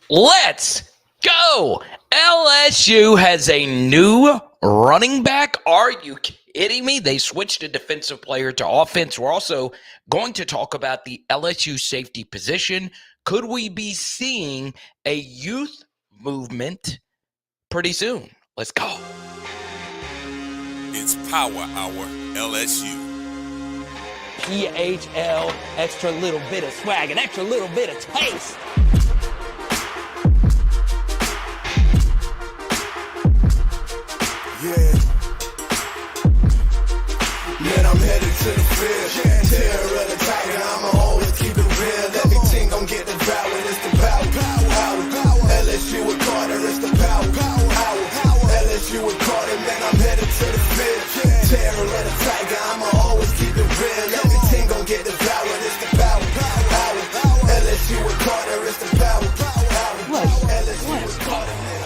Let's go. LSU has a new running back. Are you kidding me? They switched a defensive player to offense. We're also going to talk about the LSU safety position. Could we be seeing a youth movement pretty soon? Let's go. It's Power Hour LSU. PHL, extra little bit of swag, an extra little bit of taste. Yeah. Man, I'm headed to the field. Terror of the tiger, I'ma always keep it real. Everything gon' get devoured, it's the power. LSU with Carter, it's the power. LSU with Carter, man, I'm headed to the field. Terror of the tiger, I'ma always keep it real. Everything gon' get devoured, it's the power. LSU with Carter, it's the power. LSU with Carter, man, I'm headed to the field.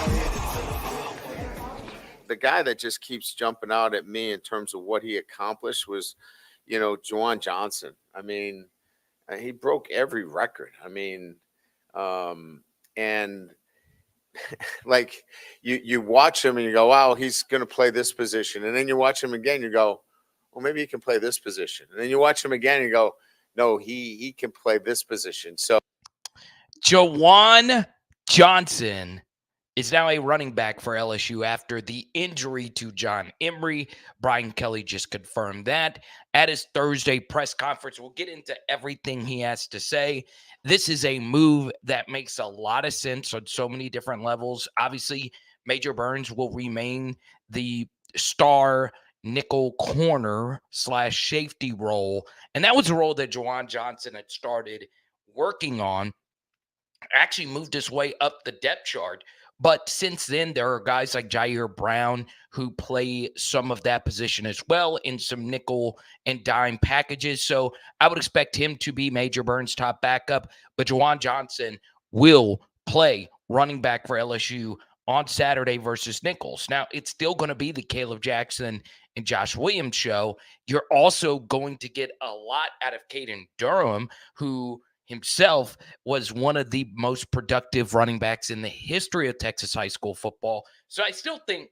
The guy that just keeps jumping out at me in terms of what he accomplished was, Juwan Johnson. I mean, he broke every record. I mean, and like you watch him and you go, wow, he's going to play this position. And then you watch him again, you go, well, maybe he can play this position. And then you watch him again and you go, no, he can play this position. So Juwan Johnson is now a running back for LSU after the injury to John Emery. Brian Kelly just confirmed that at his Thursday press conference. We'll get into everything he has to say. This is a move that makes a lot of sense on so many different levels. Obviously, Major Burns will remain the star nickel corner / safety role. And that was a role that Juwan Johnson had started working on. Actually moved his way up the depth chart. But since then, there are guys like Jair Brown who play some of that position as well in some nickel and dime packages. So I would expect him to be Major Burns' top backup. But Juwan Johnson will play running back for LSU on Saturday versus Nichols. Now, it's still going to be the Caleb Jackson and Josh Williams show. You're also going to get a lot out of Kaden Durham, who himself was one of the most productive running backs in the history of Texas high school football. So I still think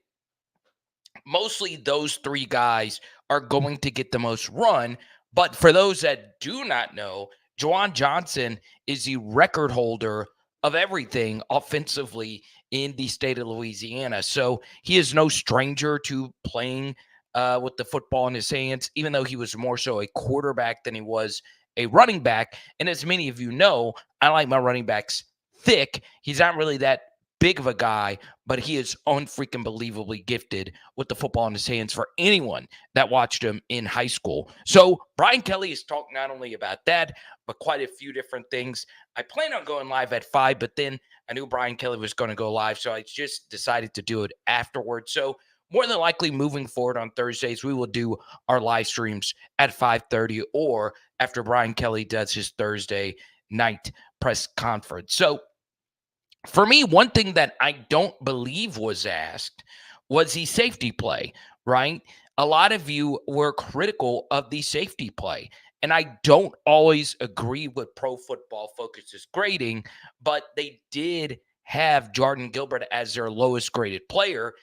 mostly those three guys are going to get the most run. But for those that do not know, Juwan Johnson is the record holder of everything offensively in the state of Louisiana. So he is no stranger to playing with the football in his hands, even though he was more so a quarterback than he was a running back. And as many of you know, I like my running backs thick. He's not really that big of a guy, but he is unfreaking believably gifted with the football in his hands for anyone that watched him in high school. So Brian Kelly is talking not only about that, but quite a few different things. I plan on going live at 5, but then I knew Brian Kelly was going to go live, so I just decided to do it afterwards. So more than likely moving forward on Thursdays, we will do our live streams at 5:30 or after Brian Kelly does his Thursday night press conference. So for me, one thing that I don't believe was asked was the safety play, right? A lot of you were critical of the safety play. And I don't always agree with Pro Football Focus's grading, but they did have Jordan Gilbert as their lowest graded player.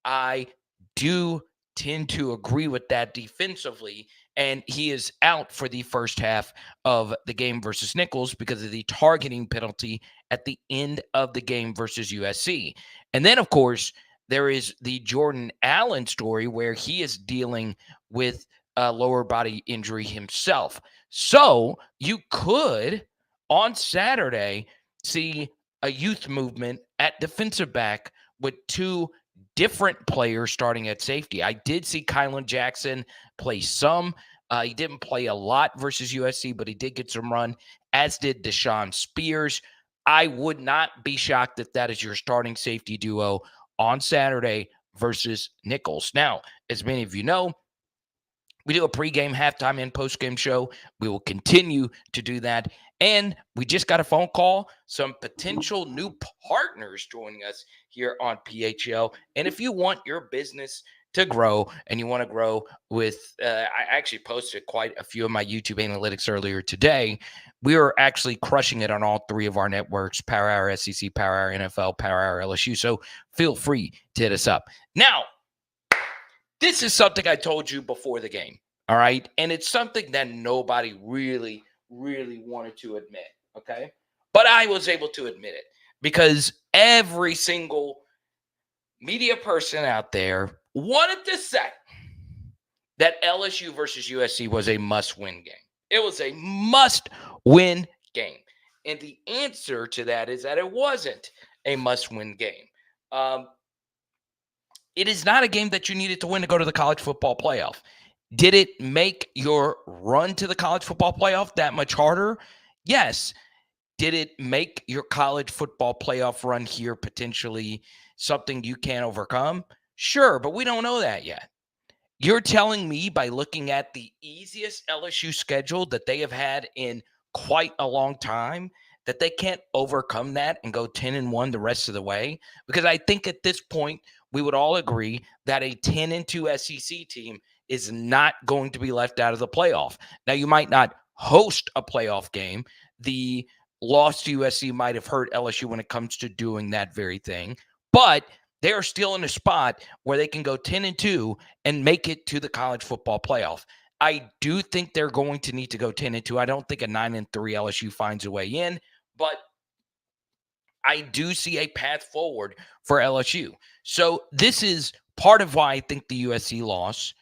I do tend to agree with that defensively, and he is out for the first half of the game versus Nichols because of the targeting penalty at the end of the game versus USC. And then, of course, there is the Jordan Allen story where he is dealing with a lower body injury himself. So you could, on Saturday, see a youth movement at defensive back with two different players starting at safety. I did see Kylin Jackson play some. He didn't play a lot versus USC, but he did get some run, as did DASHAWN SPEARS. I would not be shocked if that is your starting safety duo on Saturday versus Nichols. Now, as many of you know, we do a pregame, halftime, and postgame show. We will continue to do that. And we just got a phone call, some potential new partners joining us here on PHL. And if you want your business to grow, and you want to grow with, I actually posted quite a few of my YouTube analytics earlier today. We are actually crushing it on all 3 of our networks: Power Hour SEC, Power Hour NFL, Power Hour LSU. So feel free to hit us up. Now, this is something I told you before the game, all right? And it's something that nobody really wanted to admit, okay? But I was able to admit it because every single media person out there wanted to say that LSU versus USC was a must-win game. It was a must-win game. And the answer to that is that it wasn't a must-win game. It is not a game that you needed to win to go to the college football playoff. Did it make your run to the college football playoff that much harder? Yes. Did it make your college football playoff run here potentially something you can't overcome? Sure, but we don't know that yet. You're telling me by looking at the easiest LSU schedule that they have had in quite a long time that they can't overcome that and go 10-1 the rest of the way? Because I think at this point, we would all agree that a 10-2 SEC team is not going to be left out of the playoff. Now, you might not host a playoff game. The loss to USC might have hurt LSU when it comes to doing that very thing, but they are still in a spot where they can go 10-2 and make it to the college football playoff. I do think they're going to need to go 10-2. I don't think a 9-3 LSU finds a way in, but I do see a path forward for LSU. So this is part of why I think the USC loss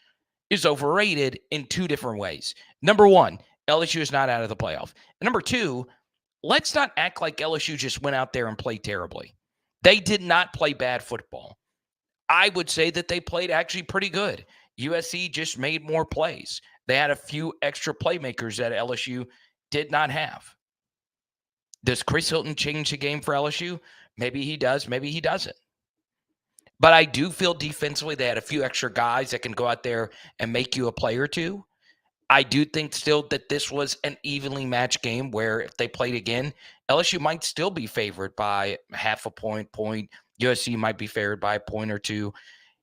is overrated in 2 different ways. Number 1, LSU is not out of the playoff. And number 2, let's not act like LSU just went out there and played terribly. They did not play bad football. I would say that they played actually pretty good. USC just made more plays. They had a few extra playmakers that LSU did not have. Does Chris Hilton change the game for LSU? Maybe he does. Maybe he doesn't. But I do feel defensively they had a few extra guys that can go out there and make you a play or two. I do think still that this was an evenly matched game where if they played again, LSU might still be favored by half a point. USC might be favored by a point or 2.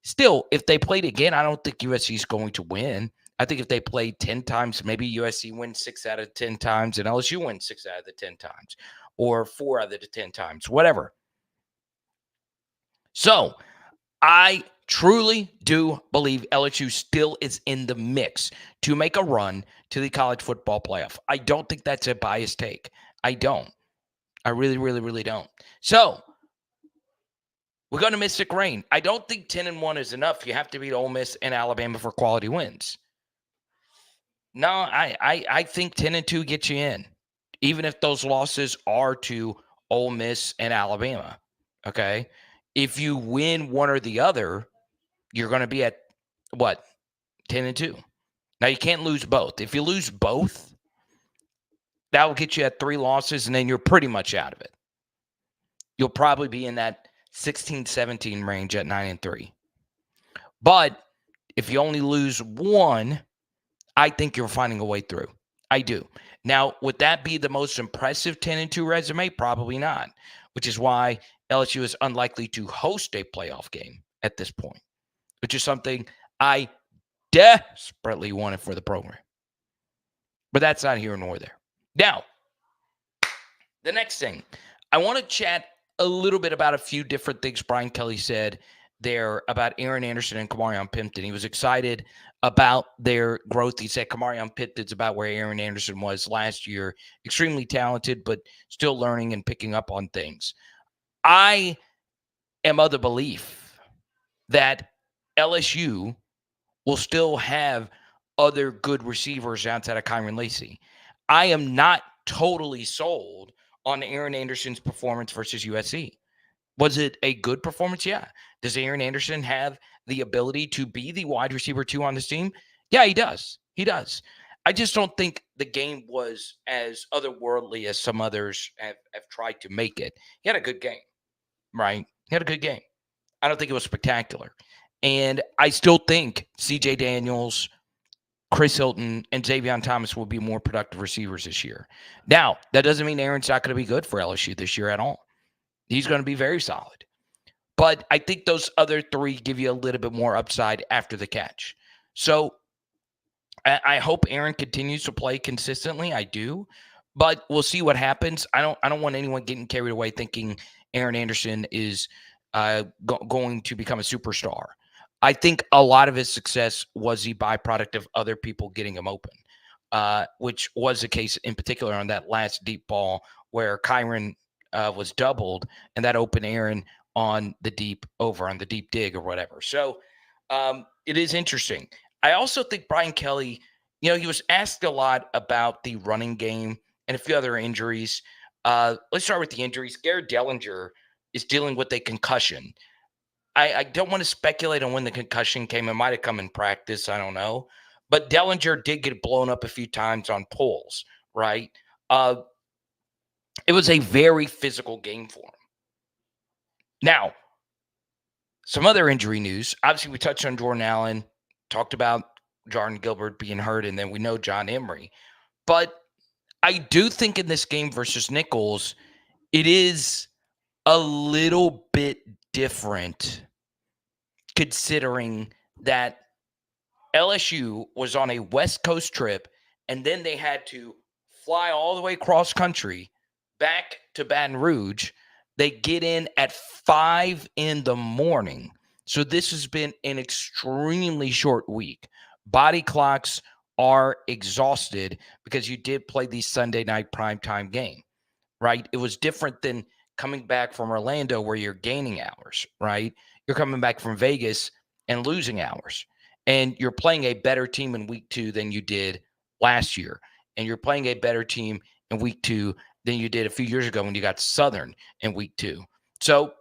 Still, if they played again, I don't think USC is going to win. I think if they played 10 times, maybe USC wins 6 out of 10 times and LSU wins 6 out of the 10 times or 4 out of the 10 times, whatever. So I truly do believe LSU still is in the mix to make a run to the college football playoff. I don't think that's a biased take. I don't. I really don't. So we're going to Mystic Rain. I don't think 10-1 is enough. You have to beat Ole Miss and Alabama for quality wins. No, I think 10-2 gets you in, even if those losses are to Ole Miss and Alabama. Okay? If you win one or the other, you're going to be at, what, 10-2. Now, you can't lose both. If you lose both, that will get you at 3 losses, and then you're pretty much out of it. You'll probably be in that 16-17 range at 9-3. But if you only lose one, I think you're finding a way through. I do. Now, would that be the most impressive 10-2 resume? Probably not, which is why LSU is unlikely to host a playoff game at this point, which is something I desperately wanted for the program. But that's not here nor there. Now, the next thing, I want to chat a little bit about a few different things Brian Kelly said there about Aaron Anderson and Kamarion Pimpton. He was excited about their growth. He said Kamarion Pimpton's about where Aaron Anderson was last year. Extremely talented, but still learning and picking up on things. I am of the belief that LSU will still have other good receivers outside of Kyron Lacey. I am not totally sold on Aaron Anderson's performance versus USC. Was it a good performance? Yeah. Does Aaron Anderson have the ability to be the wide receiver 2 on this team? Yeah, he does. He does. I just don't think the game was as otherworldly as some others have tried to make it. He had a good game, right? He had a good game. I don't think it was spectacular. And I still think C.J. Daniels, Chris Hilton, and Xavion Thomas will be more productive receivers this year. Now, that doesn't mean Aaron's not going to be good for LSU this year at all. He's going to be very solid. But I think those other 3 give you a little bit more upside after the catch. So I hope Aaron continues to play consistently. I do, but we'll see what happens. I don't want anyone getting carried away thinking Aaron Anderson is going to become a superstar. I think a lot of his success was the byproduct of other people getting him open, which was the case in particular on that last deep ball where Kyron was doubled and that opened Aaron on the deep dig or whatever. So it is interesting. I also think Brian Kelly, he was asked a lot about the running game and a few other injuries. Let's start with the injuries. Garrett Dellinger is dealing with a concussion. I don't want to speculate on when the concussion came. It might have come in practice. I don't know. But Dellinger did get blown up a few times on pulls, right? It was a very physical game for him. Now, some other injury news. Obviously, we touched on Jordan Allen, talked about Jordan Gilbert being hurt, and then we know John Emery. But I do think in this game versus Nichols, it is a little bit different considering that LSU was on a West Coast trip, and then they had to fly all the way cross country back to Baton Rouge. They get in at 5 a.m. So this has been an extremely short week. Body clocks are exhausted because you did play the Sunday night primetime game, right? It was different than coming back from Orlando where you're gaining hours, right? You're coming back from Vegas and losing hours. And you're playing a better team in week 2 than you did last year. And you're playing a better team in week 2 than you did a few years ago when you got Southern in week 2. So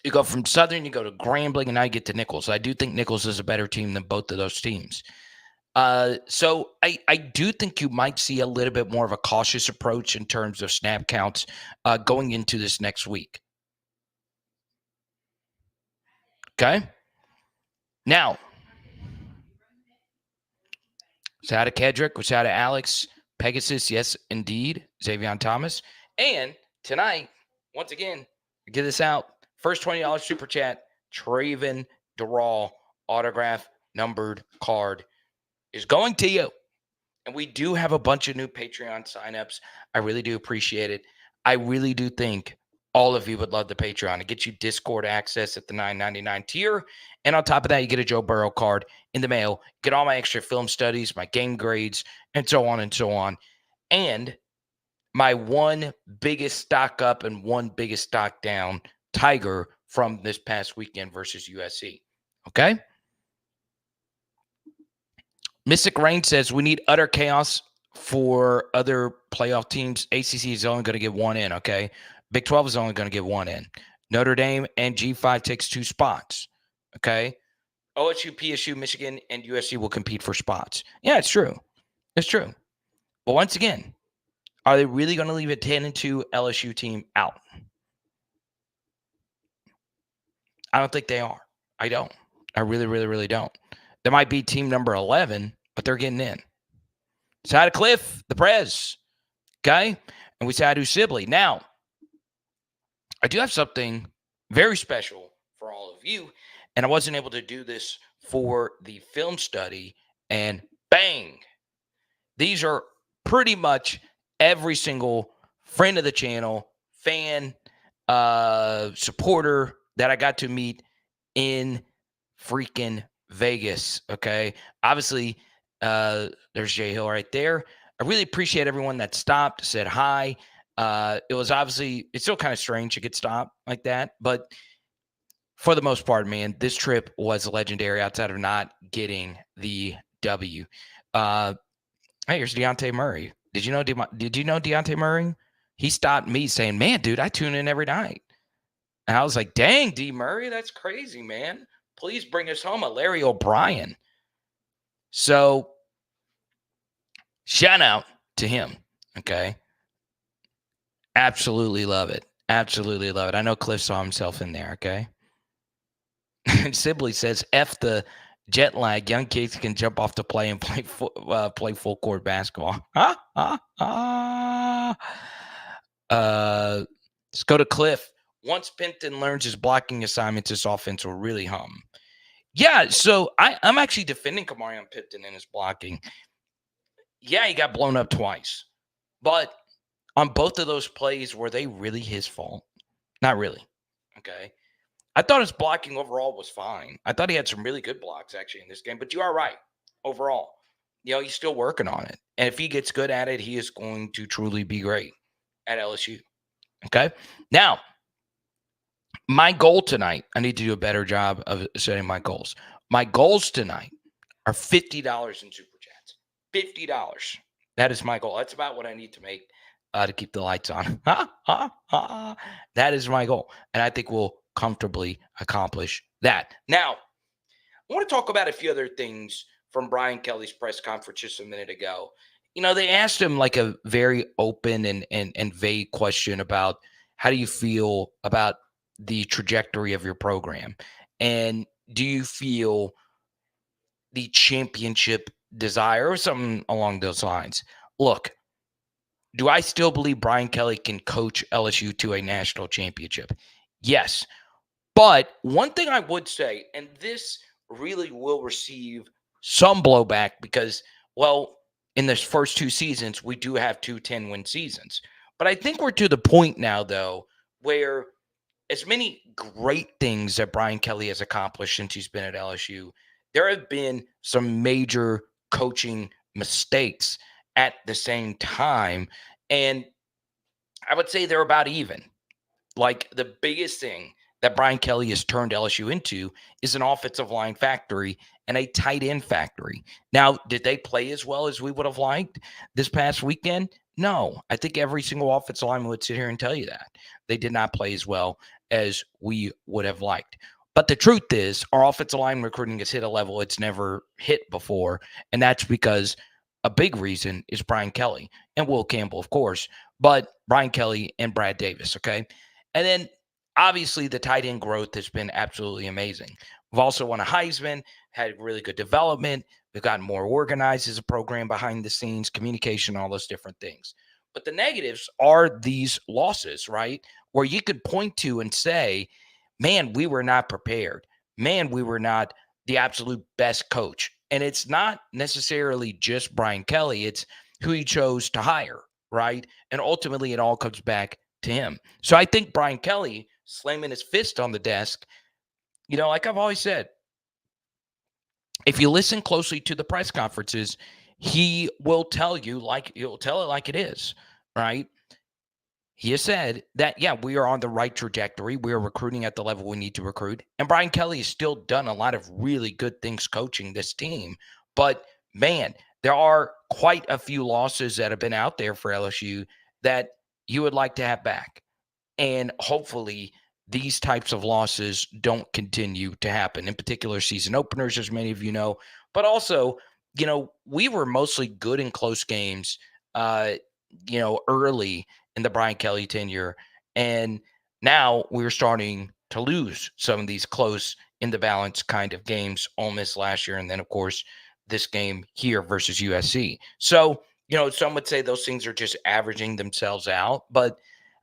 you go from Southern, you go to Grambling, and now you get to Nichols. I do think Nichols is a better team than both of those teams. So I do think you might see a little bit more of a cautious approach in terms of snap counts going into this next week. Okay? Now, shout out to Kedrick, shout out to Alex, Pegasus, yes, indeed, Xavion Thomas. And tonight, once again, get this out. First $20 super chat, Traven Durrell autograph numbered card is going to you. And we do have a bunch of new Patreon signups. I really do appreciate it. I really do think all of you would love the Patreon. It gets you Discord access at the $9.99 tier. And on top of that, you get a Joe Burrow card in the mail. Get all my extra film studies, my game grades, and so on and so on. And my one biggest stock up and one biggest stock down Tiger from this past weekend versus USC. Okay? Mystic Rain says we need utter chaos for other playoff teams. ACC is only going to get one in, okay? Big 12 is only going to get one in. Notre Dame and G5 takes 2 spots, okay? OSU, PSU, Michigan, and USC will compete for spots. Yeah, it's true. It's true. But once again, are they really going to leave a 10-2 LSU team out? I don't think they are. I don't. I really, really, really don't. They might be team number 11, but they're getting in. Say hi to Cliff, the Prez, okay? And we say hi to Sibley. Now, I do have something very special for all of you, and I wasn't able to do this for the film study, and bang! These are pretty much every single friend of the channel, fan, supporter that I got to meet in freaking Vegas, okay? Obviously, there's Jay Hill right there. I really appreciate everyone that stopped, said hi. It was obviously, it's still kind of strange to get stopped like that, but for the most part, man, this trip was legendary outside of not getting the W. Hey, here's Deontay Murray. Did you know Deontay Murray? He stopped me saying, man, dude, I tune in every night. And I was like, dang, D. Murray, that's crazy, man. Please bring us home a Larry O'Brien. So, shout out to him, okay? Absolutely love it. Absolutely love it. I know Cliff saw himself in there, okay? And Sibley says, F the jet lag. Young kids can jump off the play and play full court basketball. Let's go to Cliff. Once Pimpton learns his blocking assignments, this offense will really hum. Yeah, so I'm actually defending Kamarion Pimpton in his blocking. Yeah, he got blown up twice. But on both of those plays, were they really his fault? Not really. Okay. I thought his blocking overall was fine. I thought he had some really good blocks actually in this game, but you are right. Overall, he's still working on it. And if he gets good at it, he is going to truly be great at LSU. Okay. Now, my goal tonight, I need to do a better job of setting my goals. My goals tonight are $50 in Super Chats. $50. That is my goal. That's about what I need to make to keep the lights on. That is my goal. And I think we'll comfortably accomplish that. Now, I want to talk about a few other things from Brian Kelly's press conference just a minute ago. They asked him like a very open and vague question about how do you feel about the trajectory of your program? And do you feel the championship desire or something along those lines? Look, do I still believe Brian Kelly can coach LSU to a national championship? Yes. But one thing I would say, and this really will receive some blowback because, well, in the first two seasons, we do have 2 10-win seasons. But I think we're to the point now, though, where as many great things that Brian Kelly has accomplished since he's been at LSU, there have been some major coaching mistakes at the same time. And I would say they're about even. Like the biggest thing that Brian Kelly has turned LSU into is an offensive line factory and a tight end factory. Now, did they play as well as we would have liked this past weekend? No. I think every single offensive lineman would sit here and tell you that. They did not play as well as we would have liked. But the truth is, our offensive line recruiting has hit a level it's never hit before, and that's because a big reason is Brian Kelly and Will Campbell, of course, but Brian Kelly and Brad Davis, okay? And then, obviously, the tight end growth has been absolutely amazing. We've also won a Heisman, had really good development. We've gotten more organized as a program behind the scenes, communication, all those different things. But the negatives are these losses, right? Where you could point to and say, man, we were not prepared. Man, we were not the absolute best coach. And it's not necessarily just Brian Kelly. It's who he chose to hire, right? And ultimately, it all comes back to him. So I think Brian Kelly slamming his fist on the desk, like I've always said, if you listen closely to the press conferences, he will tell you he'll tell it like it is, right? He has said that, yeah, we are on the right trajectory. We are recruiting at the level we need to recruit. And Brian Kelly has still done a lot of really good things coaching this team. But, man, there are quite a few losses that have been out there for LSU that you would like to have back. And hopefully these types of losses don't continue to happen, in particular season openers, as many of you know. But also, we were mostly good in close games, early in the Brian Kelly tenure. And now we're starting to lose some of these close in the balance kind of games. Ole Miss last year. And then, of course, this game here versus USC. So, some would say those things are just averaging themselves out. But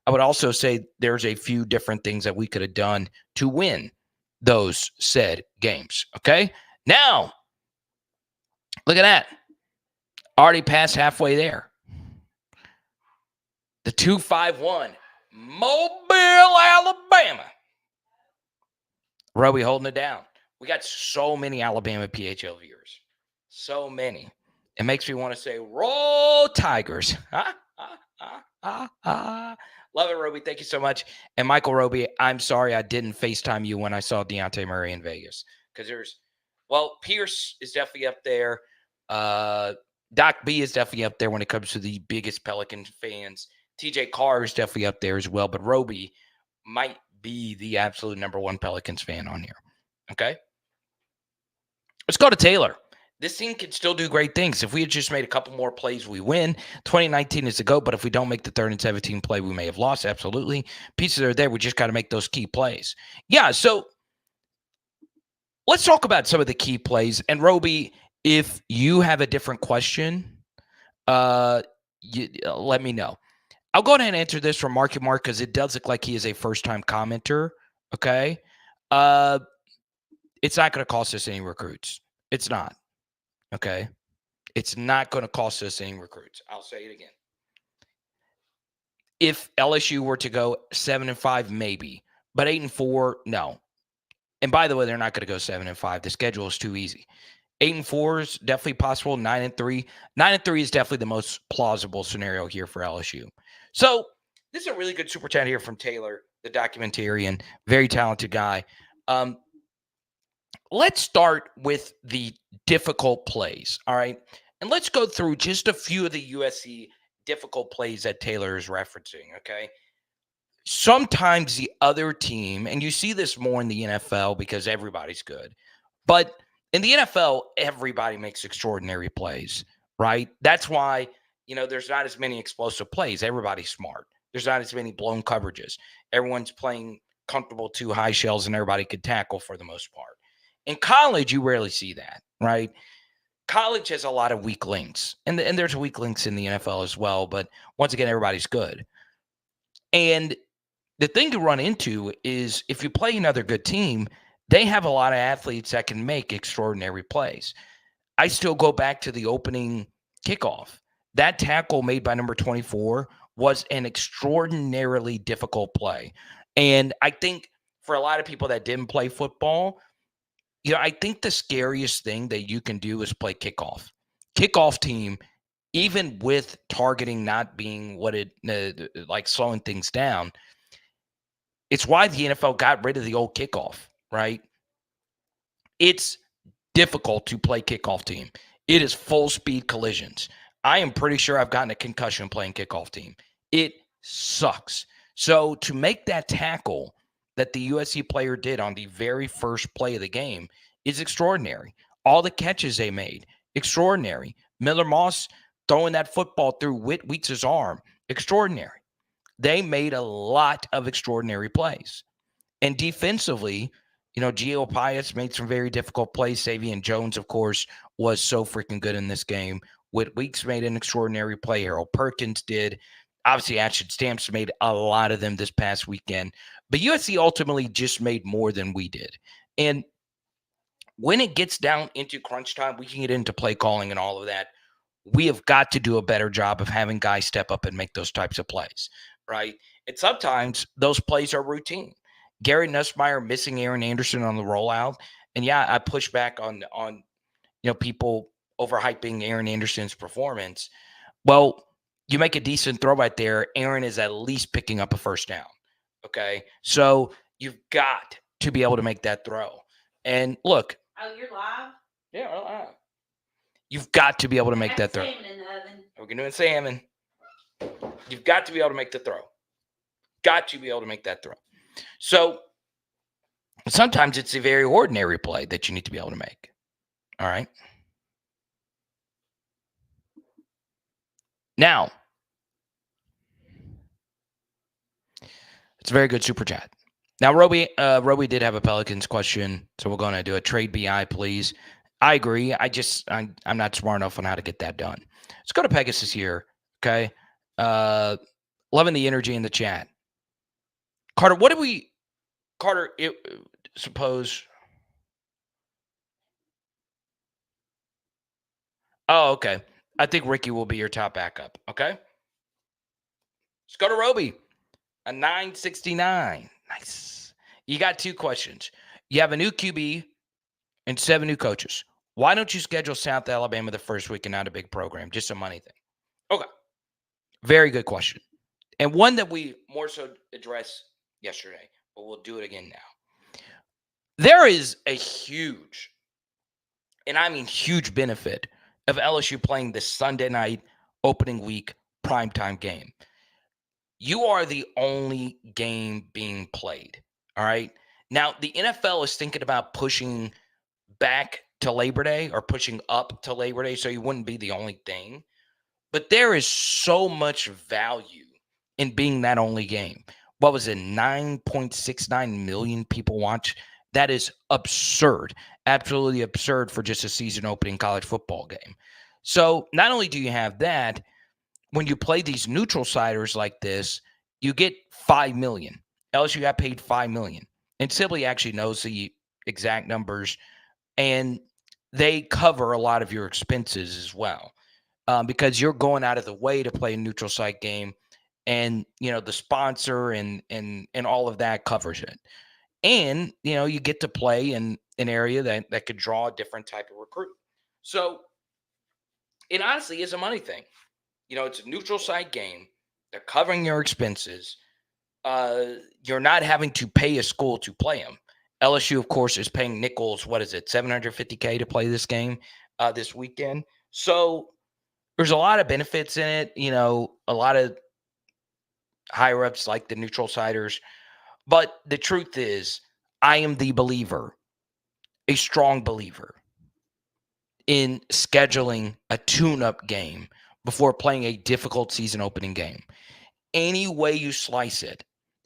I would also say there's a few different things that we could have done to win those said games. Okay. Now, look at that. Already past halfway there. The 251, Mobile, Alabama. Roby holding it down. We got so many Alabama PHL viewers. So many. It makes me want to say, roll Tigers. Love it, Roby. Thank you so much. And Michael Roby, I'm sorry I didn't FaceTime you when I saw Deontay Murray in Vegas. Because Pierce is definitely up there. Doc B is definitely up there when it comes to the biggest Pelican fans. TJ Carr is definitely up there as well, but Roby might be the absolute number one Pelicans fan on here. Okay? Let's go to Taylor. This team can still do great things. If we had just made a couple more plays, we win. 2019 is the GOAT, but if we don't make the 3rd and 17 play, we may have lost. Absolutely. Pieces are there. We just got to make those key plays. Yeah, so let's talk about some of the key plays. And Roby, if you have a different question, let me know. I'll go ahead and answer this from Marky Mark because it does look like he is a first-time commenter. Okay. It's not going to cost us any recruits. It's not. Okay. It's not going to cost us any recruits. I'll say it again. If LSU were to go 7-5, maybe, but 8-4, no. And by the way, they're not going to go 7-5. The schedule is too easy. 8-4 is definitely possible. 9-3. 9-3 is definitely the most plausible scenario here for LSU. So this is a really good super chat here from Taylor, the documentarian, very talented guy. Let's start with the difficult plays, all right? And let's go through just a few of the USC difficult plays that Taylor is referencing, okay? Sometimes the other team, and you see this more in the NFL because everybody's good, but in the NFL, everybody makes extraordinary plays, right? That's why, there's not as many explosive plays. Everybody's smart. There's not as many blown coverages. Everyone's playing comfortable two high shells and everybody could tackle for the most part. In college, you rarely see that, right? College has a lot of weak links, and there's weak links in the NFL as well, but once again, everybody's good. And the thing to run into is if you play another good team, they have a lot of athletes that can make extraordinary plays. I still go back to the opening kickoff. That tackle made by number 24 was an extraordinarily difficult play. And I think for a lot of people that didn't play football, I think the scariest thing that you can do is play kickoff. Kickoff team, even with targeting not being what it like slowing things down, it's why the NFL got rid of the old kickoff, right? It's difficult to play kickoff team. It is full speed collisions. I am pretty sure I've gotten a concussion playing kickoff team. It sucks. So to make that tackle that the USC player did on the very first play of the game is extraordinary. All the catches they made, extraordinary. Miller Moss throwing that football through Weeks' arm, extraordinary. They made a lot of extraordinary plays. And defensively, Gio Pius made some very difficult plays. Savion Jones, of course, was so freaking good in this game. Whit Weeks made an extraordinary play. Harold Perkins did. Obviously, Ashton Stamps made a lot of them this past weekend. But USC ultimately just made more than we did. And when it gets down into crunch time, we can get into play calling and all of that. We have got to do a better job of having guys step up and make those types of plays, right? And sometimes those plays are routine. Gary Nussmeier missing Aaron Anderson on the rollout. And yeah, I push back on people overhyping Aaron Anderson's performance. Well, you make a decent throw right there, Aaron is at least picking up a first down. Okay. So you've got to be able to make that throw. And look. Oh, you're live? Yeah, we're live. You've got to be able to make that throw. Salmon in the oven. We're doing salmon. You've got to be able to make the throw. Got to be able to make that throw. So sometimes it's a very ordinary play that you need to be able to make. All right. Now, it's a very good super chat. Now, Roby did have a Pelicans question, so we're going to do a trade BI, please. I agree. I'm not smart enough on how to get that done. Let's go to Pegasus here, okay? Loving the energy in the chat. Carter, suppose. Oh, okay. I think Ricky will be your top backup, okay? Let's go to Roby. A 969. Nice. You got two questions. You have a new QB and 7 new coaches. Why don't you schedule South Alabama the first week and not a big program? Just a money thing. Okay. Very good question. And one that we more so addressed yesterday, but we'll do it again now. There is a huge, and I mean huge benefit of LSU playing this Sunday night opening week primetime game. You are the only game being played, all right? Now, the NFL is thinking about pushing back to Labor Day or pushing up to Labor Day so you wouldn't be the only thing. But there is so much value in being that only game. What was it, 9.69 million people watch? That is absurd, absolutely absurd for just a season opening college football game. So not only do you have that, when you play these neutral siders like this, you get $5 million. LSU got paid $5 million. And Sibley actually knows the exact numbers, and they cover a lot of your expenses as well, because you're going out of the way to play a neutral site game, and the sponsor and all of that covers it. And you get to play in an area that could draw a different type of recruit. So it honestly is a money thing. It's a neutral site game. They're covering your expenses. You're not having to pay a school to play them. LSU, of course, is paying Nichols, what is it, $750K to play this game this weekend. So there's a lot of benefits in it. A lot of higher ups like the neutral siders. But the truth is, I am the believer, a strong believer, in scheduling a tune-up game before playing a difficult season opening game. Any way you slice it,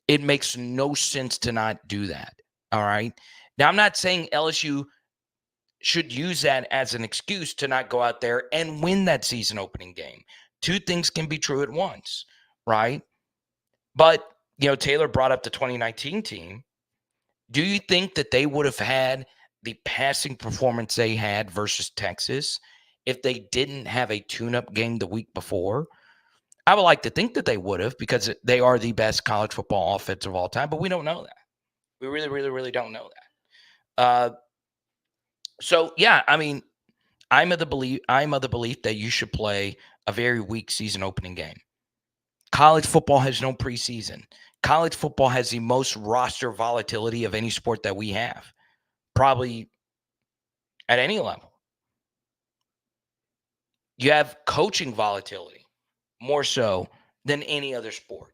it makes no sense to not do that. All right. Now, I'm not saying LSU should use that as an excuse to not go out there and win that season opening game. Two things can be true at once, right? But, Taylor brought up the 2019 team. Do you think that they would have had the passing performance they had versus Texas if they didn't have a tune-up game the week before? I would like to think that they would have, because they are the best college football offense of all time, but we don't know that. We really, really, really don't know that. So, yeah, I mean, I'm of the belief that you should play a very weak season opening game. College football has no preseason. College football has the most roster volatility of any sport that we have, probably at any level. You have coaching volatility more so than any other sport,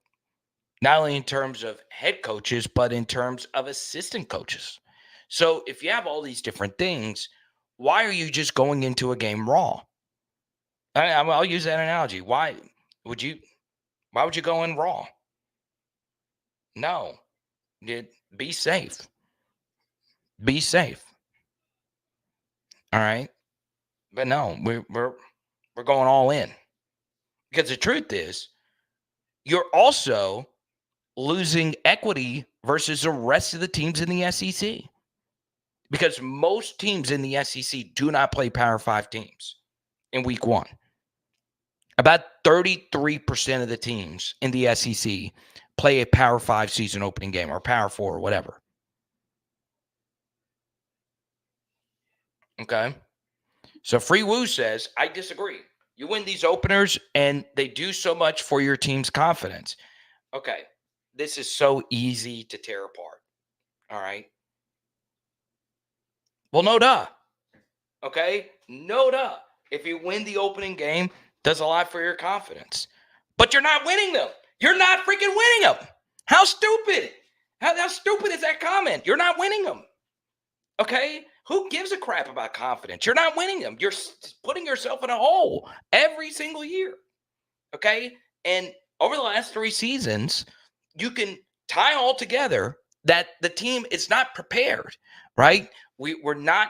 not only in terms of head coaches, but in terms of assistant coaches. So if you have all these different things, why are you just going into a game raw? I'll use that analogy. Why would you go in raw? No. Be safe. Be safe. All right. But no, we're going all in. Because the truth is, you're also losing equity versus the rest of the teams in the SEC. Because most teams in the SEC do not play Power 5 teams in week one. About 33% of the teams in the SEC play a Power 5 season opening game, or Power 4, or whatever. Okay? So Free Woo says, I disagree. You win these openers, and they do so much for your team's confidence. Okay, this is so easy to tear apart. All right? Well, no duh. Okay? No duh. If you win the opening game, does a lot for your confidence. But you're not winning them. You're not freaking winning them. How stupid? How stupid is that comment? You're not winning them. Okay? Who gives a crap about confidence? You're not winning them. You're putting yourself in a hole every single year. Okay? And over the last 3 seasons, you can tie all together that the team is not prepared, right? We're not,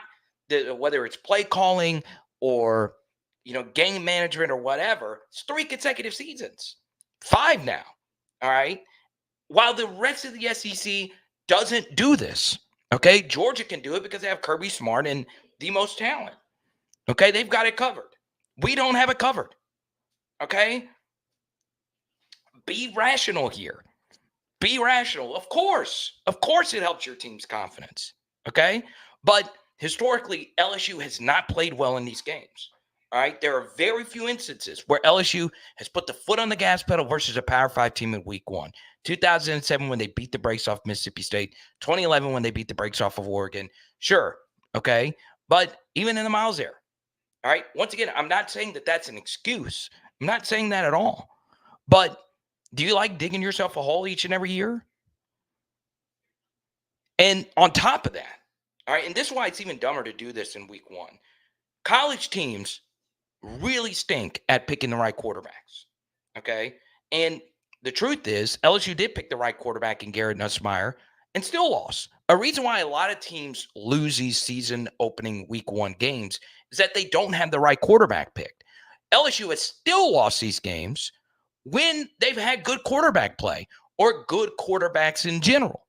whether it's play calling or game management or whatever. It's 3 consecutive seasons. 5 now. All right? While the rest of the SEC doesn't do this. Okay? Georgia can do it because they have Kirby Smart and the most talent. Okay? They've got it covered. We don't have it covered. Okay? Be rational here. Be rational. Of course it helps your team's confidence. Okay? But historically, LSU has not played well in these games. All right? There are very few instances where LSU has put the foot on the gas pedal versus a Power 5 team in week 1. 2007 when they beat the brakes off Mississippi State. 2011 when they beat the brakes off of Oregon. Sure. Okay? But even in the miles there. All right? Once again, I'm not saying that that's an excuse. I'm not saying that at all. But do you like digging yourself a hole each and every year? And on top of that, all right, and this is why it's even dumber to do this in week 1. College teams really stink at picking the right quarterbacks. Okay? And the truth is, LSU did pick the right quarterback in Garrett Nussmeier and still lost. A reason why a lot of teams lose these season opening week 1 games is that they don't have the right quarterback picked. LSU has still lost these games when they've had good quarterback play or good quarterbacks in general.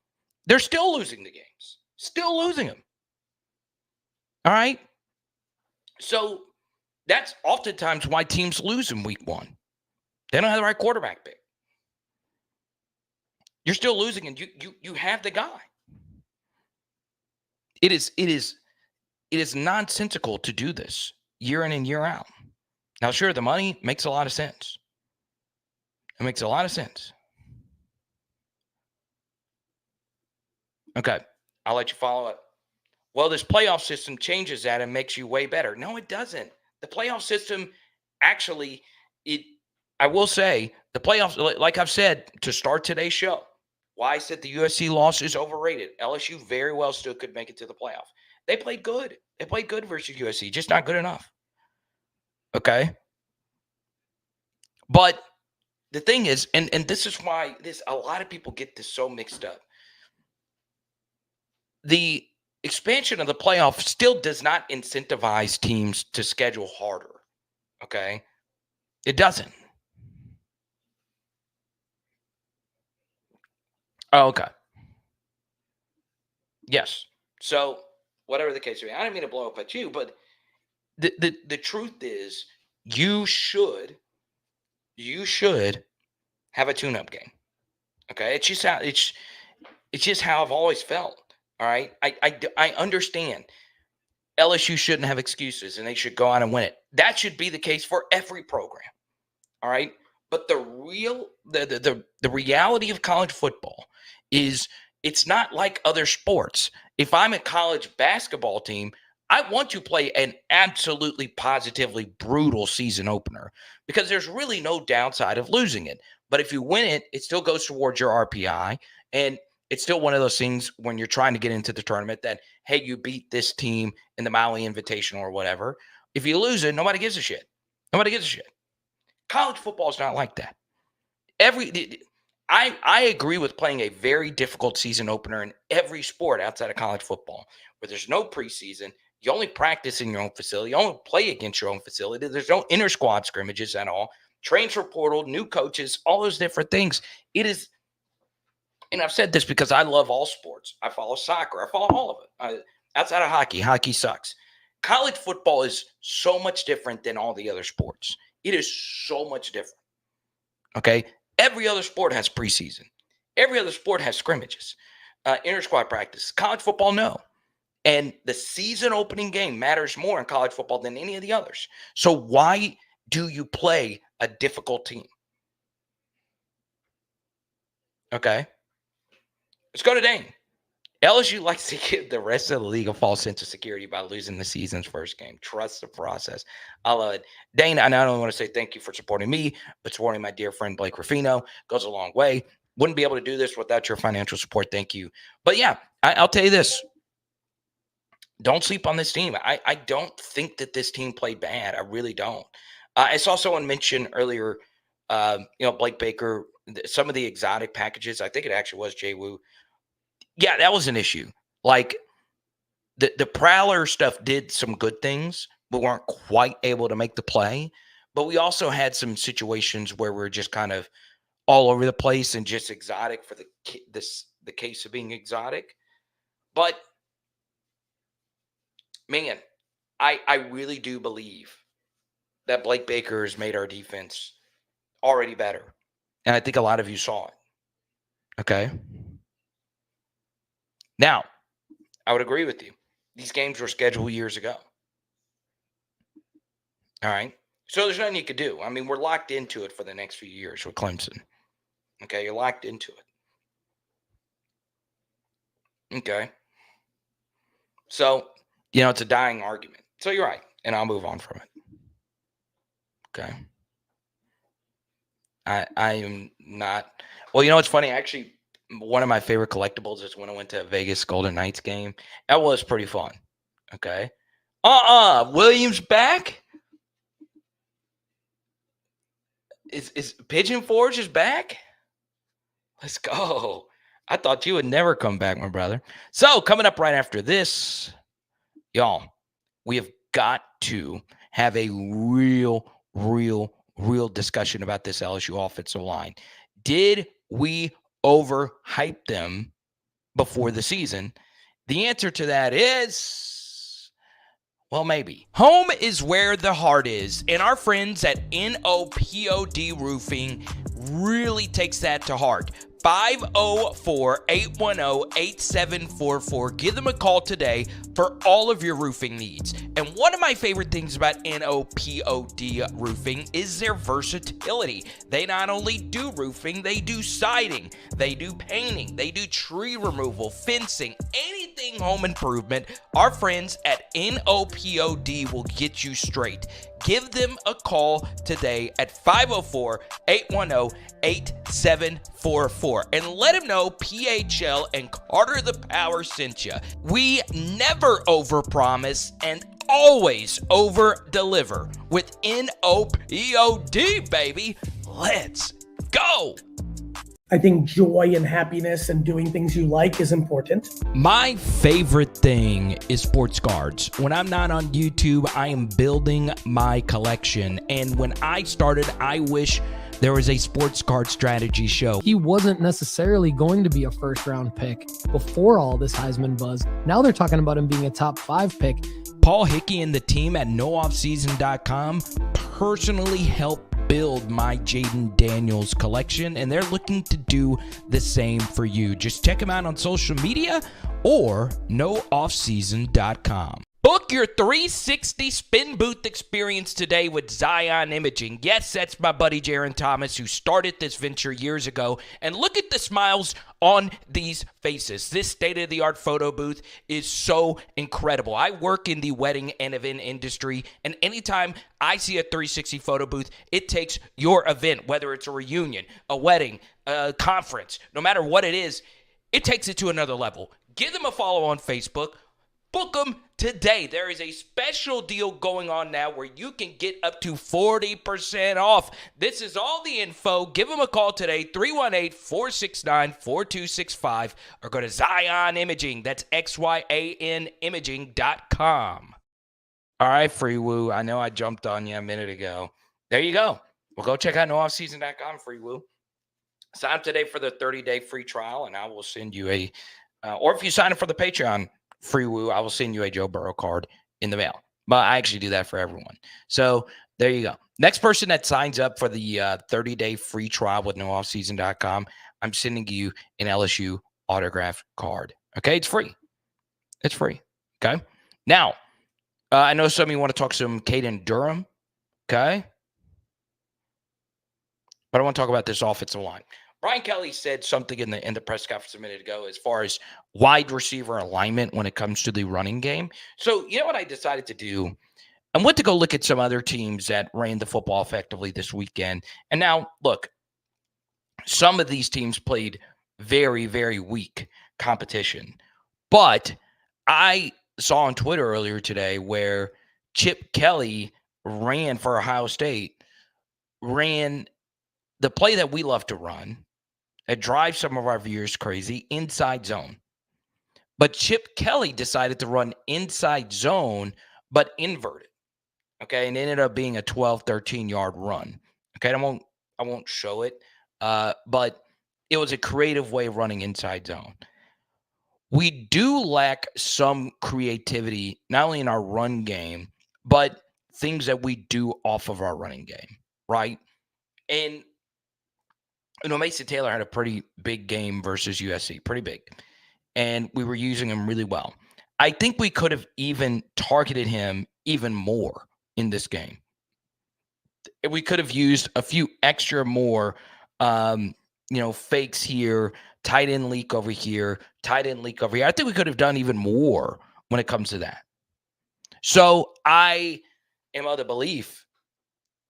They're still losing the games, still losing them. All right. So that's oftentimes why teams lose in week 1. They don't have the right quarterback pick. You're still losing, and you have the guy. It is nonsensical to do this year in and year out. Now, sure, the money makes a lot of sense. It makes a lot of sense. Okay, I'll let you follow up. Well, this playoff system changes that and makes you way better. No, it doesn't. The playoff system actually, I will say, the playoffs, like I've said to start today's show, why I said the USC loss is overrated. LSU very well still could make it to the playoff. They played good. They played good versus USC, just not good enough. Okay? But the thing is, and this is why a lot of people get this so mixed up. The expansion of the playoff still does not incentivize teams to schedule harder. Okay? It doesn't. Oh, okay. Yes. So, whatever the case may be, I didn't mean to blow up at you, but the truth is, you should have a tune-up game. Okay, it's just how I've always felt. All right, I understand. LSU shouldn't have excuses, and they should go out and win it. That should be the case for every program. All right, but the reality of college football is it's not like other sports. If I'm a college basketball team, I want to play an absolutely positively brutal season opener because there's really no downside of losing it. But if you win it, it still goes towards your RPI. And it's still one of those things when you're trying to get into the tournament that, hey, you beat this team in the Maui Invitational or whatever. If you lose it, nobody gives a shit. Nobody gives a shit. College football is not like that. I agree with playing a very difficult season opener in every sport outside of college football, where there's no preseason. You only practice in your own facility. You only play against your own facility. There's no inter-squad scrimmages at all. Transfer portal, new coaches, all those different things. It is, and I've said this because I love all sports. I follow soccer. I follow all of it. Outside of hockey, hockey sucks. College football is so much different than all the other sports. It is so much different. Okay? Every other sport has preseason. Every other sport has scrimmages, inter-squad practice. College football, no. And the season opening game matters more in college football than any of the others. So why do you play a difficult team? Okay. Let's go to Dane. LSU likes to give the rest of the league a false sense of security by losing the season's first game. Trust the process. I love it. Dane, I not only want to say thank you for supporting me, but supporting my dear friend Blake Ruffino. Goes a long way. Wouldn't be able to do this without your financial support. Thank you. But yeah, I'll tell you this. Don't sleep on this team. I don't think that this team played bad. I really don't. I saw someone mention earlier, Blake Baker, some of the exotic packages. I think it actually was Jay Wu. Yeah, that was an issue. Like the Prowler stuff did some good things, but weren't quite able to make the play. But we also had some situations where we're just kind of all over the place and just exotic for the case of being exotic. But man, I really do believe that Blake Baker has made our defense already better. And I think a lot of you saw it. Okay. Now, I would agree with you. These games were scheduled years ago. All right. So there's nothing you could do. I mean, we're locked into it for the next few years with Clemson. Okay. You're locked into it. Okay. So, it's a dying argument. So you're right. And I'll move on from it. Okay. I am not. Well, it's funny. Actually, one of my favorite collectibles is when I went to a Vegas Golden Knights game. That was pretty fun. Okay. Williams back? Is Pigeon Forge is back? Let's go. I thought you would never come back, my brother. So coming up right after this, y'all, we have got to have a real real discussion about this LSU offensive line. Did we overhype them before the season? The answer to that is, well, maybe. Home is where the heart is, and our friends at NOPOD Roofing really takes that to heart. 504-810-8744. Give them a call today for all of your roofing needs. And one of my favorite things about NOPOD Roofing is their versatility. They not only do roofing, they do siding, they do painting, they do tree removal, fencing, anything home improvement. Our friends at NOPOD will get you straight. Give them a call today at 504-810-8744 and let them know PHL and Carter the Power sent you. We never overpromise and always over-deliver with NOPOD, baby. Let's go. I think joy and happiness and doing things you like is important. My favorite thing is sports cards. When I'm not on YouTube, I am building my collection. And when I started, I wish there was a sports card strategy show. He wasn't necessarily going to be a first-round pick before all this Heisman buzz. Now they're talking about him being a top 5 pick. Paul Hickey and the team at nooffseason.com personally helped build my Jaden Daniels collection, and they're looking to do the same for you. Just check them out on social media or nooffseason.com. Book your 360 spin booth experience today with Zion Imaging. Yes, that's my buddy Jaron Thomas who started this venture years ago. And look at the smiles on these faces. This state-of-the-art photo booth is so incredible. I work in the wedding and event industry, and anytime I see a 360 photo booth, it takes your event, whether it's a reunion, a wedding, a conference, no matter what it is, it takes it to another level. Give them a follow on Facebook. Book them today. There is a special deal going on now where you can get up to 40% off. This is all the info. Give them a call today, 318-469-4265, or go to Zion Imaging. That's XYAN Imaging.com. All right, Free Woo. I know I jumped on you a minute ago. There you go. Well, go check out nooffseason.com, Free Woo. Sign up today for the 30-day free trial, and I will send you a, or if you sign up for the Patreon, Free Woo, I will send you a Joe Burrow card in the mail. But I actually do that for everyone. So there you go. Next person that signs up for the 30-day free trial with nooffseason.com, I'm sending you an LSU autograph card. Okay, it's free. It's free. Okay. Now, I know some of you want to talk some Kaden Durham. Okay. But I want to talk about this offensive line. Brian Kelly said something in the press conference a minute ago as far as wide receiver alignment when it comes to the running game. So, you know what I decided to do? I went to go look at some other teams that ran the football effectively this weekend. And now, look, some of these teams played very, very weak competition. But I saw on Twitter earlier today where Chip Kelly ran for Ohio State, ran the play that we love to run, that drives some of our viewers crazy, inside zone. But Chip Kelly decided to run inside zone, but inverted. Okay, and it ended up being a 12, 13-yard run. Okay, I won't show it, but it was a creative way of running inside zone. We do lack some creativity, not only in our run game, but things that we do off of our running game, right? And you know, Mason Taylor had a pretty big game versus USC, pretty big. And we were using him really well. I think we could have even targeted him even more in this game. We could have used a few extra more, fakes here, tight end leak over here, tight end leak over here. I think we could have done even more when it comes to that. So I am of the belief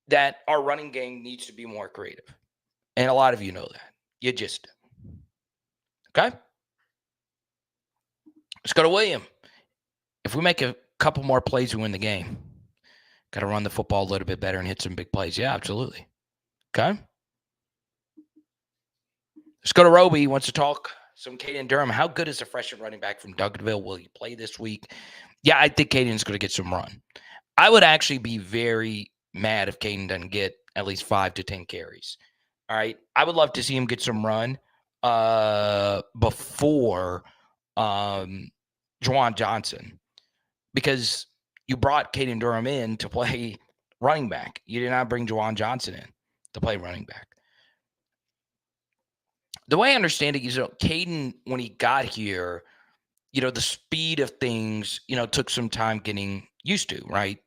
that our running game needs to be more creative. And a lot of you know that. You just do. Okay? Let's go to William. If we make a couple more plays, we win the game. Got to run the football a little bit better and hit some big plays. Yeah, absolutely. Okay? Let's go to Roby. He wants to talk some Kaden Durham. How good is the freshman running back from Duncanville? Will he play this week? Yeah, I think Kaden's going to get some run. I would actually be very mad if Kaden doesn't get at least 5 to 10 carries. All right. I would love to see him get some run before Juwan Johnson, because you brought Kaden Durham in to play running back. You did not bring Juwan Johnson in to play running back. The way I understand it is, Kaden, when he got here, the speed of things, took some time getting used to, right?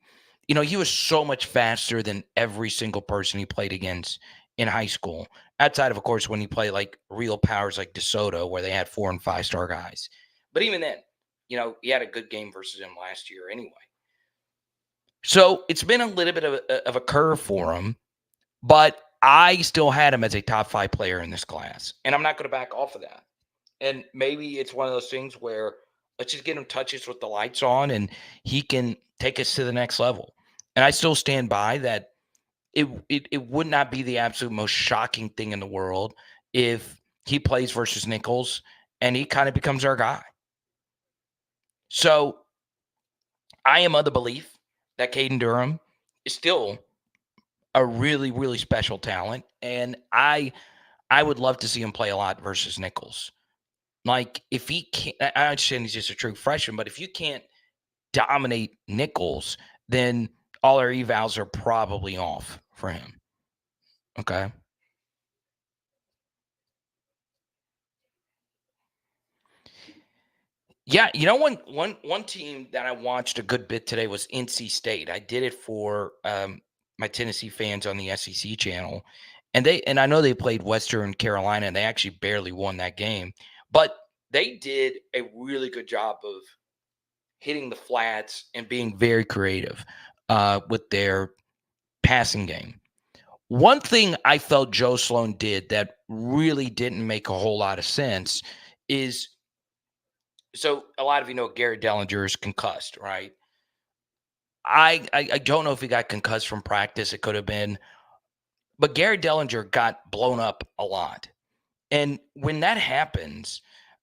He was so much faster than every single person he played against in high school, outside of course, when he played like real powers like DeSoto, where they had 4 and 5 star guys. But even then, he had a good game versus him last year anyway. So it's been a little bit of a curve for him, but I still had him as a top 5 player in this class, and I'm not going to back off of that. And maybe it's one of those things where let's just get him touches with the lights on and he can take us to the next level. And I still stand by that it would not be the absolute most shocking thing in the world if he plays versus Nichols and he kind of becomes our guy. So I am of the belief that Kaden Durham is still a really, really special talent. And I would love to see him play a lot versus Nichols. Like, if he can't, I understand he's just a true freshman, but if you can't dominate Nichols, then all our evals are probably off for him. Okay. Yeah, one team that I watched a good bit today was NC State. I did it for my Tennessee fans on the SEC channel, and I know they played Western Carolina, and they actually barely won that game, but they did a really good job of hitting the flats and being very creative with their passing game. One thing I felt Joe Sloan did that really didn't make a whole lot of sense is, so a lot of you know Garrett Dellinger is concussed, right? I don't know if he got concussed from practice. It could have been. But Garrett Dellinger got blown up a lot. And when that happens,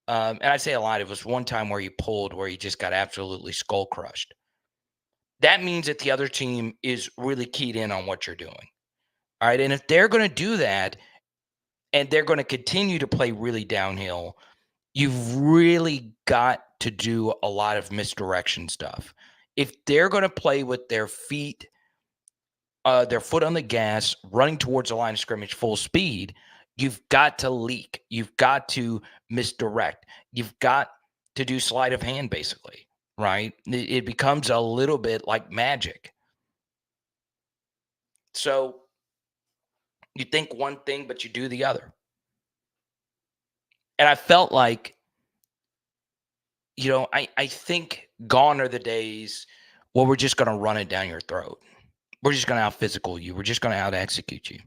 and I say a lot, it was one time where he pulled where he just got absolutely skull crushed. That means that the other team is really keyed in on what you're doing. All right. And if they're going to do that and they're going to continue to play really downhill, you've really got to do a lot of misdirection stuff. If they're going to play with their feet, their foot on the gas, running towards the line of scrimmage full speed, you've got to leak. You've got to misdirect. You've got to do sleight of hand, basically, right? It becomes a little bit like magic. So you think one thing, but you do the other. And I felt like, I think gone are the days where we're just going to run it down your throat. We're just going to out-physical you. We're just going to out-execute you.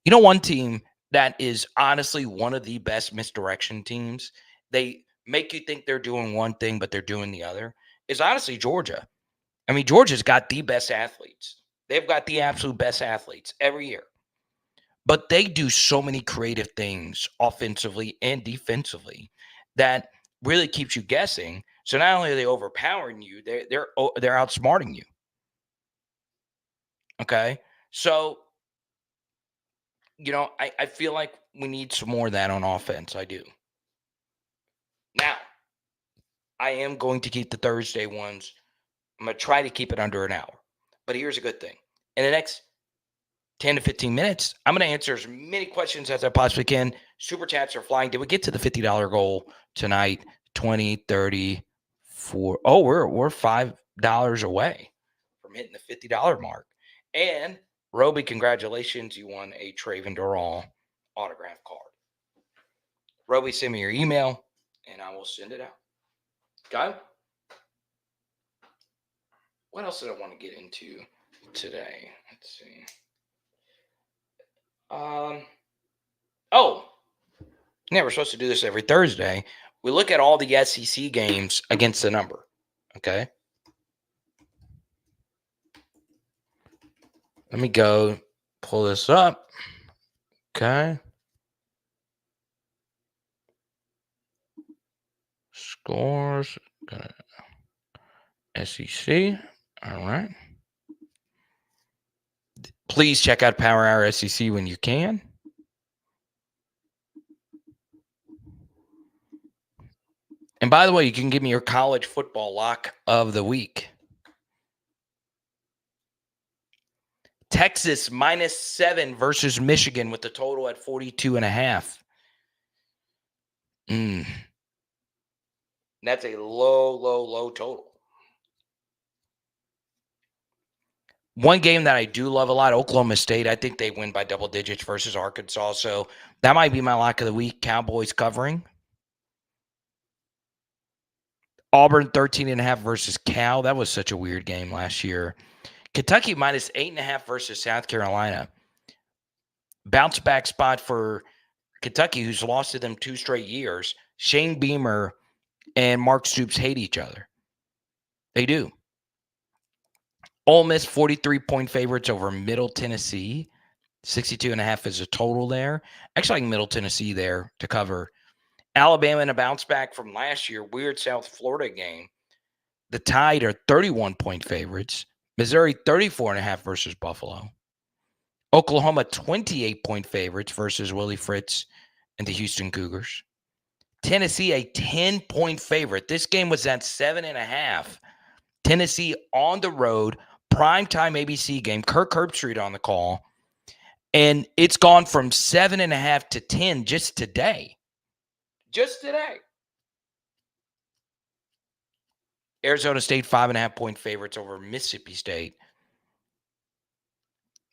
One team that is honestly one of the best misdirection teams, they make you think they're doing one thing, but they're doing the other, is honestly Georgia. I mean, Georgia's got the best athletes. They've got the absolute best athletes every year. But they do so many creative things offensively and defensively that really keeps you guessing. So not only are they overpowering you, they're outsmarting you. Okay. So, I feel like we need some more of that on offense. I do. Now, I am going to keep the Thursday ones. I'm going to try to keep it under an hour. But here's a good thing. In the next 10 to 15 minutes, I'm going to answer as many questions as I possibly can. Super chats are flying. Did we get to the $50 goal tonight? 20, 30, 4. Oh, we're $5 away from hitting the $50 mark. And Roby, congratulations. You won a Traven Durham autograph card. Roby, send me your email and I will send it out. Okay? What else did I want to get into today? Let's see. We're supposed to do this every Thursday. We look at all the SEC games against the number. Okay. Let me go pull this up. Okay. Scores. SEC. All right. Please check out Power Hour SEC when you can. And by the way, you can give me your college football lock of the week. Texas -7 versus Michigan with the total at 42.5. That's a low total. One game that I do love a lot, Oklahoma State. I think they win by double digits versus Arkansas. So that might be my lock of the week. Cowboys covering. Auburn 13.5 versus Cal. That was such a weird game last year. Kentucky -8.5 versus South Carolina. Bounce back spot for Kentucky, who's lost to them 2 straight years. Shane Beamer and Mark Stoops hate each other. They do. Ole Miss 43-point favorites over Middle Tennessee. 62.5 is a total there. Actually, like Middle Tennessee there to cover. Alabama in a bounce back from last year. Weird South Florida game. The Tide are 31-point favorites. Missouri 34.5 versus Buffalo. Oklahoma 28-point favorites versus Willie Fritz and the Houston Cougars. Tennessee a 10-point favorite. This game was at 7.5. Tennessee on the road, primetime ABC game. Kirk Herbstreit on the call. And it's gone from 7.5 to 10 just today. Just today. Arizona State 5.5-point favorites over Mississippi State.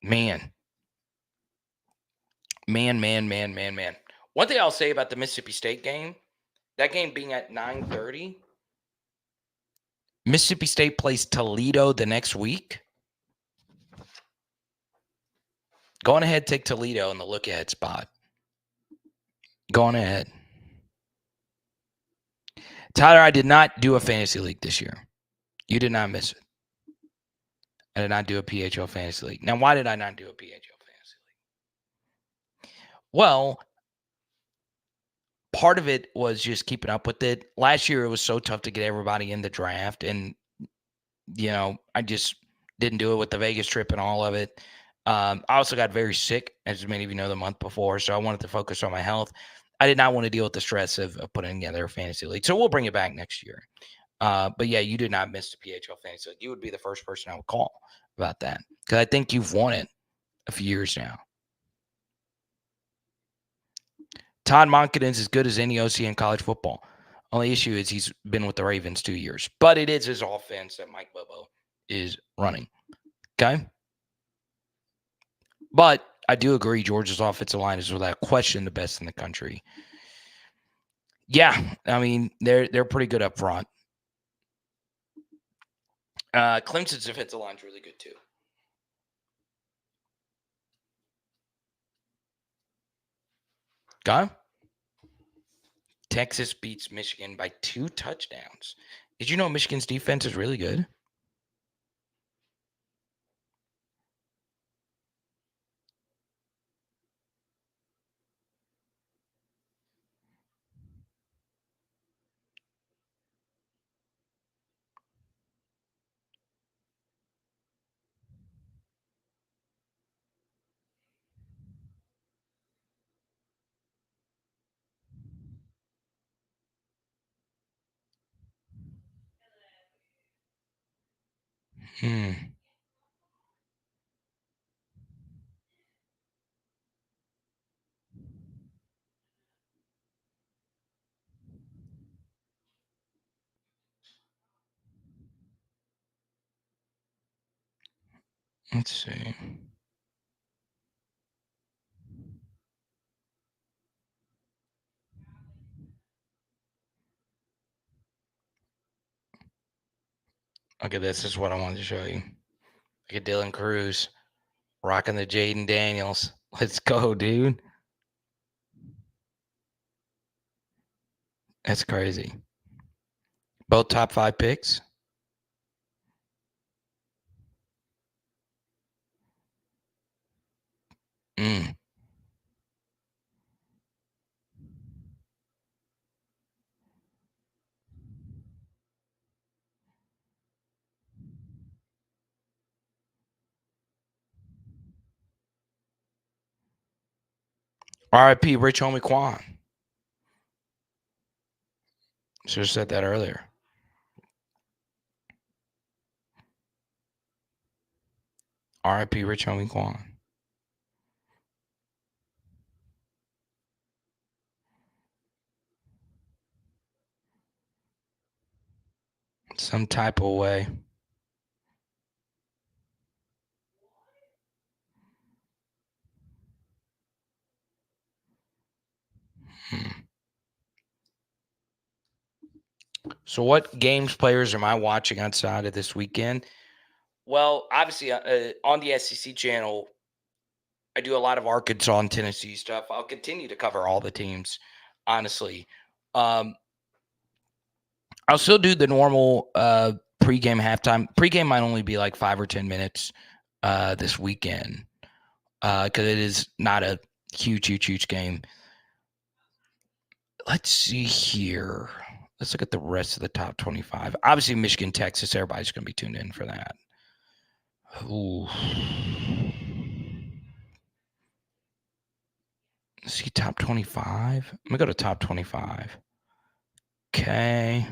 Man. One thing I'll say about the Mississippi State game, that game being at 9:30, Mississippi State plays Toledo the next week. Go on ahead, take Toledo in the look-ahead spot. Go on ahead. Tyler, I did not do a fantasy league this year. You did not miss it. I did not do a PHL fantasy league. Now, why did I not do a PHL fantasy league? Well, part of it was just keeping up with it. Last year, it was so tough to get everybody in the draft. And, I just didn't do it with the Vegas trip and all of it. I also got very sick, as many of you know, the month before. So I wanted to focus on my health. I did not want to deal with the stress of putting together a fantasy league. So we'll bring it back next year. But yeah, you did not miss the PHL fantasy league. You would be the first person I would call about that, because I think you've won it a few years now. Todd Monken's as good as any OC in college football. Only issue is he's been with the Ravens 2 years. But it is his offense that Mike Bobo is running. Okay? But I do agree Georgia's offensive line is without question the best in the country. Yeah, I mean, they're pretty good up front. Clemson's defensive line is really good too. Okay? Texas beats Michigan by 2 touchdowns. Did you know Michigan's defense is really good? Let's see. Okay, this is what I wanted to show you. Look at Dylan Cruz rocking the Jaden Daniels. Let's go, dude. That's crazy. Both top 5 picks. R.I.P. Rich Homie Quan. Should have said that earlier. R.I.P. Rich Homie Quan. Some type of way. So what games, players am I watching outside of this weekend? Well, obviously, on the SEC channel, I do a lot of Arkansas and Tennessee stuff. I'll continue to cover all the teams, honestly. I'll still do the normal pregame, halftime. Pregame might only be like 5 or 10 minutes this weekend because it is not a huge game. Let's see here. Let's look at the rest of the top 25. Obviously, Michigan, Texas, everybody's going to be tuned in for that. Ooh. Let's see, top 25. I'm going to go to top 25. Okay.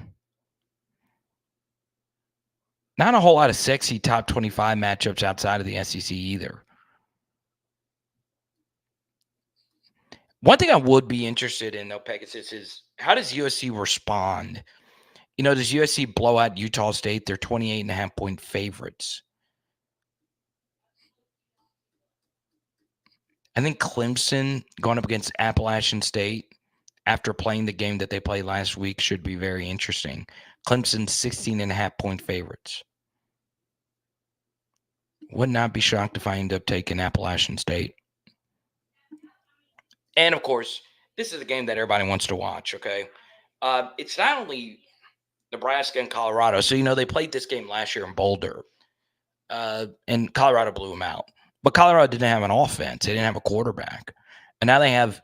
Not a whole lot of sexy top 25 matchups outside of the SEC either. One thing I would be interested in, though, Pegasus, is how does USC respond? Does USC blow out Utah State? They're 28.5-point favorites. I think Clemson going up against Appalachian State after playing the game that they played last week should be very interesting. Clemson's 16.5-point favorites. Would not be shocked if I end up taking Appalachian State. And, of course, this is a game that everybody wants to watch, okay? It's not only Nebraska and Colorado. So, they played this game last year in Boulder, and Colorado blew them out. But Colorado didn't have an offense. They didn't have a quarterback. And now they have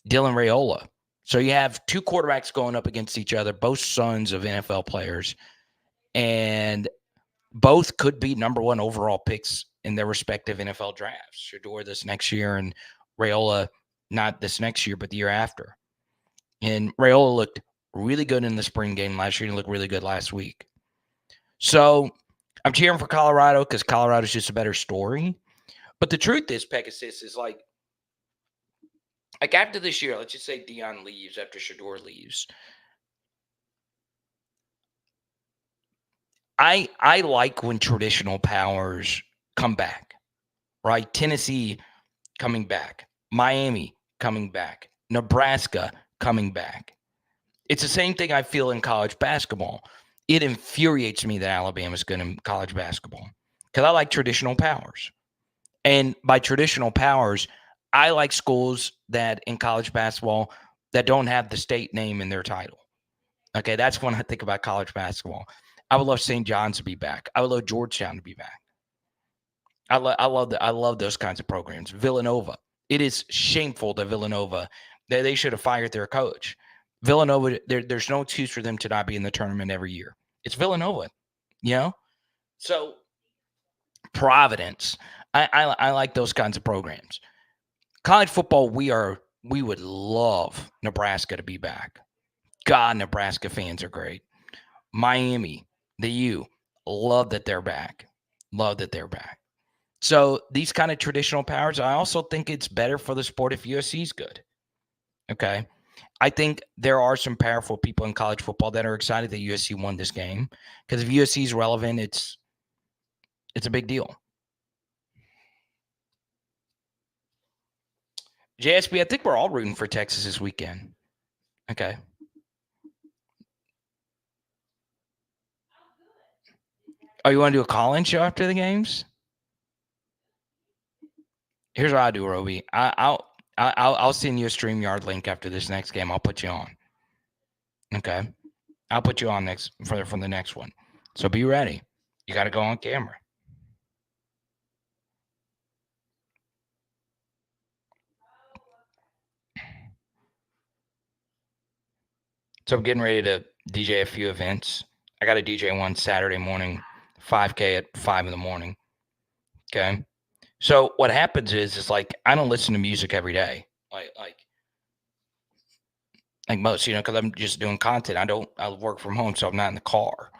Dylan Raiola. So you have two quarterbacks going up against each other, both sons of NFL players, and both could be number one overall picks in their respective NFL drafts. Shedeur this next year and Raiola not this next year, but the year after. And Raiola looked really good in the spring game last year and looked really good last week. So I'm cheering for Colorado because Colorado's just a better story. But the truth is, Pegasus, is like after this year, let's just say Deion leaves, after Shedeur leaves. I like when traditional powers come back, right? Tennessee coming back, Miami coming back, Nebraska coming back. It's the same thing I feel in college basketball. It infuriates me that Alabama's good in college basketball because I like traditional powers. And by traditional powers, I like schools that in college basketball that don't have the state name in their title. Okay, that's when I think about college basketball. I would love St. John's to be back. I would love Georgetown to be back. I love those kinds of programs. Villanova. It is shameful that Villanova, they should have fired their coach. Villanova, there's no excuse for them to not be in the tournament every year. It's Villanova, So Providence. I like those kinds of programs. College football, we would love Nebraska to be back. God, Nebraska fans are great. Miami, the U, love that they're back. Love that they're back. So these kind of traditional powers, I also think it's better for the sport if USC's good. Okay. I think there are some powerful people in college football that are excited that USC won this game because if USC is relevant, it's a big deal. JSB, I think we're all rooting for Texas this weekend. Okay. Oh, you want to do a call-in show after the games? Here's what I do, Roby. I'll send you a StreamYard link after this next game. I'll put you on. Okay. I'll put you on for the next one. So be ready. You got to go on camera. So I'm getting ready to DJ a few events. I got a DJ one Saturday morning, 5K at 5 in the morning. Okay. So what happens is like I don't listen to music every day. Like like most, because I'm just doing content. I work from home, so I'm not in the car.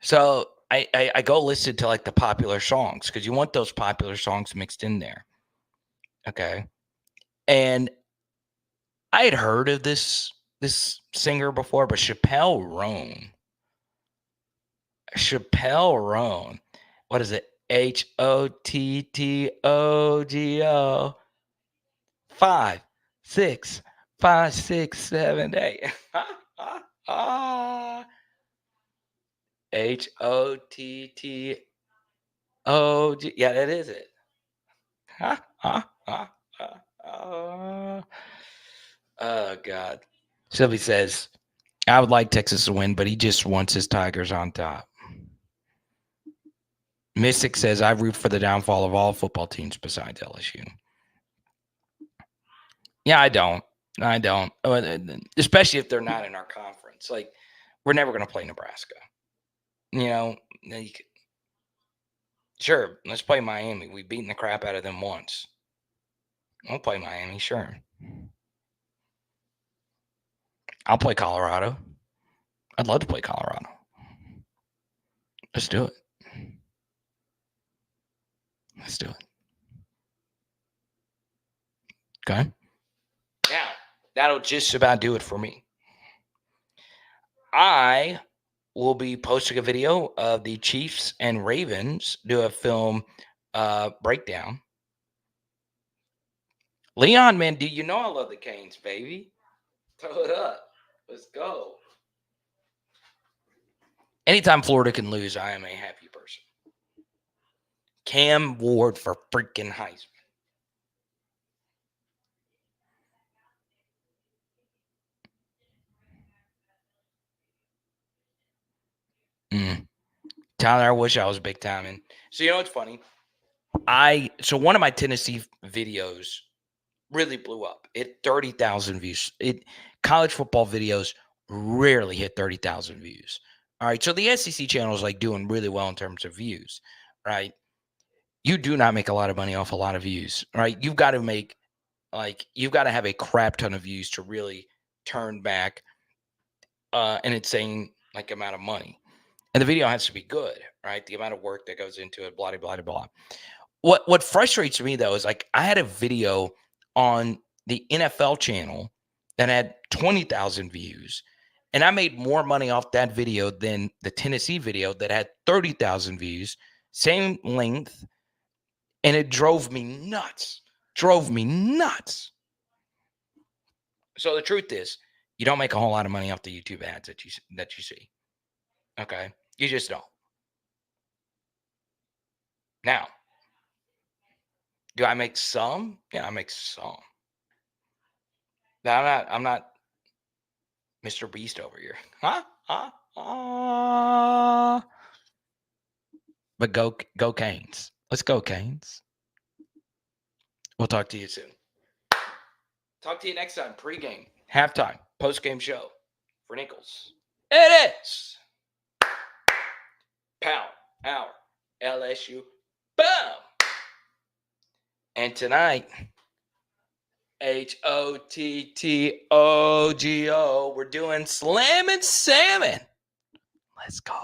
So I go listen to like the popular songs because you want those popular songs mixed in there. Okay. And I had heard of this singer before, but Chappelle Roan. What is it? HOTTOGO. 5, 6, 5, 6, 7, 8. HOTTOG. Yeah, that is it. Oh, God. Sylvie says, I would like Texas to win, but he just wants his Tigers on top. Mystic says, I root for the downfall of all football teams besides LSU. Yeah, I don't. Especially if they're not in our conference. Like, we're never going to play Nebraska. Sure, let's play Miami. We've beaten the crap out of them once. I'll play Miami, sure. I'll play Colorado. I'd love to play Colorado. Let's do it. Okay. Now, that'll just about do it for me. I will be posting a video of the Chiefs and Ravens do a film breakdown. Leon, man, do you know I love the Canes, baby? Throw it up. Let's go. Anytime Florida can lose, I am a happy person. Cam Ward for freaking Heisman. Tyler, I wish I was big time. And so, what's funny? So one of my Tennessee videos really blew up. It 30,000 views. College football videos rarely hit 30,000 views. All right. So the SEC channel is like doing really well in terms of views, right? You do not make a lot of money off a lot of views, right? You've got to have a crap ton of views to really turn back an insane amount of money. And the video has to be good, right? The amount of work that goes into it, blah, blah, blah, blah. What frustrates me, though, is I had a video on the NFL channel that had 20,000 views, and I made more money off that video than the Tennessee video that had 30,000 views, same length, and it drove me nuts. So the truth is, you don't make a whole lot of money off the YouTube ads that you see. Okay? You just don't. Now, do I make some? Yeah, I make some. Now, I'm not Mr. Beast over here. But go Canes. Let's go, Canes. We'll talk to you soon. Talk to you next time. Pre-game, halftime, post-game show for Nichols. It is Power Hour LSU. Boom! And tonight, HOTTOGO, we're doing Slam and Salmon. Let's go.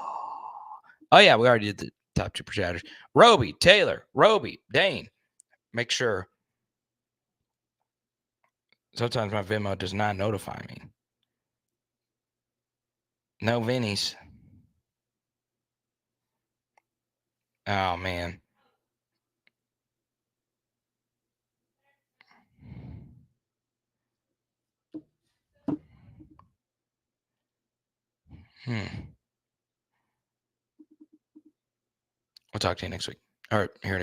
Oh, yeah, we already did the top super chatters. Roby, Taylor, Dane. Make sure. Sometimes my Venmo does not notify me. No Vinnies. Oh, man. We'll talk to you next week. Or here in a